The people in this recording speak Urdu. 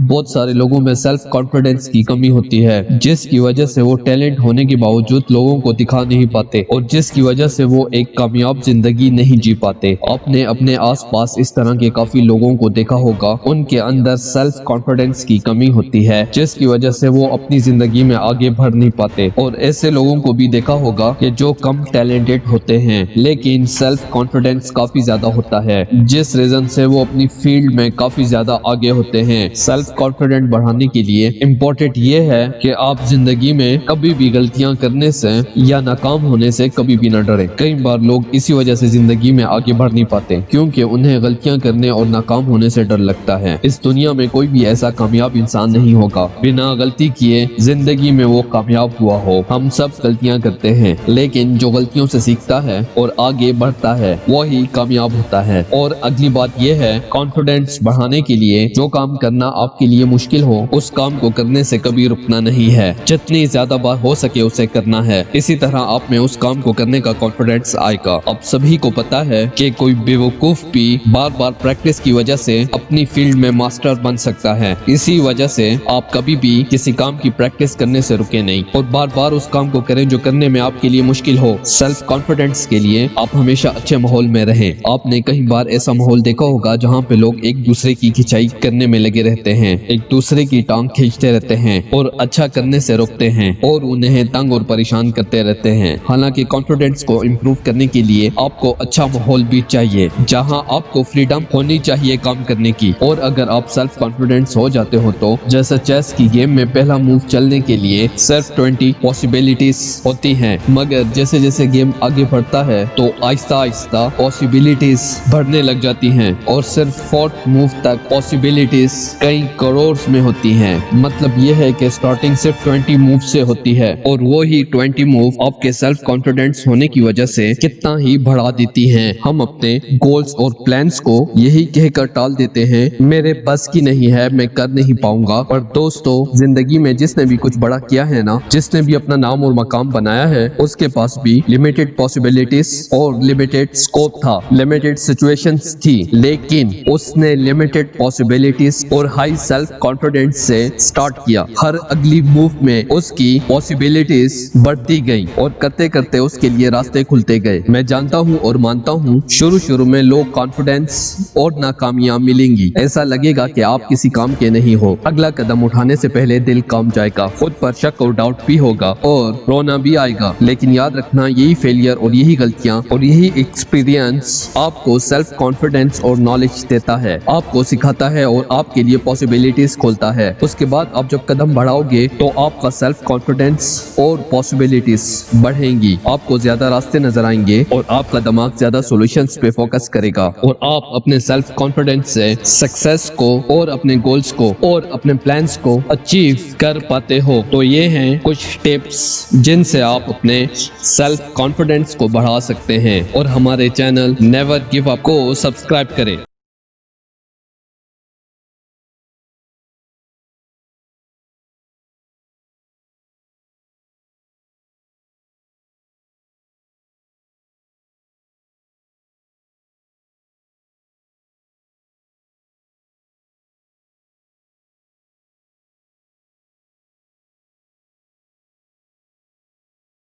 بہت سارے لوگوں میں سیلف کانفیڈنس کی کمی ہوتی ہے، جس کی وجہ سے وہ ٹیلنٹ ہونے کے باوجود لوگوں کو دکھا نہیں پاتے اور جس کی وجہ سے وہ ایک کامیاب زندگی نہیں جی پاتے۔ آپ نے اپنے آس پاس اس طرح کے کافی لوگوں کو دیکھا ہوگا، ان کے اندر سیلف کانفیڈنس کی کمی ہوتی ہے جس کی وجہ سے وہ اپنی زندگی میں آگے بڑھ نہیں پاتے، اور ایسے لوگوں کو بھی دیکھا ہوگا کہ جو کم ٹیلنٹڈ ہوتے ہیں لیکن سیلف کانفیڈنس کافی زیادہ ہوتا ہے، جس ریزن سے وہ اپنی فیلڈ میں کافی زیادہ آگے ہوتے ہیں۔ سیلف کانفیڈنس بڑھانے کے لیے امپورٹنٹ یہ ہے کہ آپ زندگی میں کبھی بھی غلطیاں کرنے سے یا ناکام ہونے سے کبھی بھی نہ ڈریں۔ کئی بار لوگ اسی وجہ سے زندگی میں آگے بڑھ نہیں پاتے کیونکہ انہیں غلطیاں کرنے اور ناکام ہونے سے ڈر لگتا ہے۔ اس دنیا میں کوئی بھی ایسا کامیاب انسان نہیں ہوگا بنا غلطی کیے زندگی میں وہ کامیاب ہوا ہو۔ ہم سب غلطیاں کرتے ہیں لیکن جو غلطیوں سے سیکھتا ہے اور آگے بڑھتا ہے وہی کامیاب ہوتا ہے۔ اور اگلی بات یہ ہے، کانفیڈنس بڑھانے کے لیے جو کام کرنا آپ کے لیے مشکل ہو اس کام کو کرنے سے کبھی رکنا نہیں ہے، جتنی زیادہ بار ہو سکے اسے کرنا ہے۔ اسی طرح آپ میں اس کام کو کرنے کا کانفیڈنس آئے گا۔ اب سبھی کو پتا ہے کہ کوئی بیوقوف بھی بار بار پریکٹس کی وجہ سے اپنی فیلڈ میں ماسٹر بن سکتا ہے، اسی وجہ سے آپ کبھی بھی کسی کام کی پریکٹس کرنے سے رکے نہیں اور بار بار اس کام کو کریں جو کرنے میں آپ کے لیے مشکل ہو۔ سیلف کانفیڈنس کے لیے آپ ہمیشہ اچھے ماحول میں رہیں۔ آپ نے کئی بار ایسا ماحول دیکھا ہوگا جہاں پہ لوگ ایک دوسرے کی کھچائی کرنے میں لگے رہتے ہیں، ایک دوسرے کی ٹانگ کھینچتے رہتے ہیں اور اچھا کرنے سے روکتے ہیں اور انہیں تنگ اور پریشان کرتے رہتے ہیں۔ حالانکہ کانفیڈنس کو امپروو کرنے کے لیے آپ کو اچھا ماحول بھی چاہیے جہاں آپ کو فریڈم ہونی چاہیے کام کرنے کی، اور اگر آپ سیلف کانفیڈنس ہو جاتے ہو تو جیسے چیس کی گیم میں پہلا موو چلنے کے لیے صرف 20 پاسبلٹیز ہوتی ہیں، مگر جیسے جیسے گیم آگے بڑھتا ہے تو آہستہ آہستہ پاسبلٹیز بڑھنے لگ جاتی ہیں اور صرف 4 موو تک پاسبلٹیز کئی کروڑ میں ہوتی ہیں۔ مطلب یہ ہے کہ سٹارٹنگ صرف 20 موو سے ہوتی ہے اور وہی 20 موو آپ کے سیلف کانفیڈنس ہونے کی وجہ سے کتنا ہی بڑھا دیتی ہیں۔ ہم اپنے گولز اور پلانز کو یہی کہہ کر ٹال دیتے ہیں میرے بس کی نہیں ہے، میں کر نہیں پاؤں گا، پر دوستو زندگی میں جس نے بھی کچھ بڑا کیا ہے نا، جس نے بھی اپنا نام اور مقام بنایا ہے، اس کے پاس بھی لمیٹڈ پاسبلٹیز اور لمیٹڈ سکوپ تھا، لمیٹڈ سچویشنز تھی، لیکن اس نے لمیٹڈ پاسبلٹیز اور ہائی سیلف کانفیڈنس سے سٹارٹ کیا۔ ہر اگلی موو میں اس کی پاسبلٹیز بڑھتی گئی اور کرتے کرتے اس کے لیے راستے کھلتے گئے۔ میں جانتا ہوں اور مانتا ہوں شروع میں لو کانفیڈنس اور ناکامیاں ملیں گی، ایسا لگے گا کہ آپ کسی کام کے نہیں ہو، اگلا قدم اٹھانے سے پہلے دل کام جائے گا، خود پر شک اور ڈاؤٹ بھی ہوگا اور رونا بھی آئے گا، لیکن یاد رکھنا یہی فیلئر اور یہی غلطیاں اور یہی ایکسپیرینس آپ کو سیلف کانفیڈنس اور نالج دیتا ہے، آپ کو سکھاتا ہے اور آپ کے لیے پاسبلٹیز کھولتا ہے۔ اس کے بعد آپ جب قدم بڑھاؤ گے تو آپ کا سیلف کانفیڈنس اور پاسبلٹیز بڑھیں گی، آپ کو زیادہ راستے نظر آئیں گے اور آپ کا دماغ زیادہ سولوشنز پہ فوکس کرے گا اور آپ اپنے سیلف کانفیڈنس سے سکسیس کو اور اپنے گولز کو اور اپنے پلانز کو اچیو کر پاتے ہو۔ تو یہ ہیں کچھ ٹپس جن سے آپ اپنے سیلف کانفیڈنس کو بڑھا سکتے ہیں، اور ہمارے چینل نیور گیو اپ کو سبسکرائب کریں۔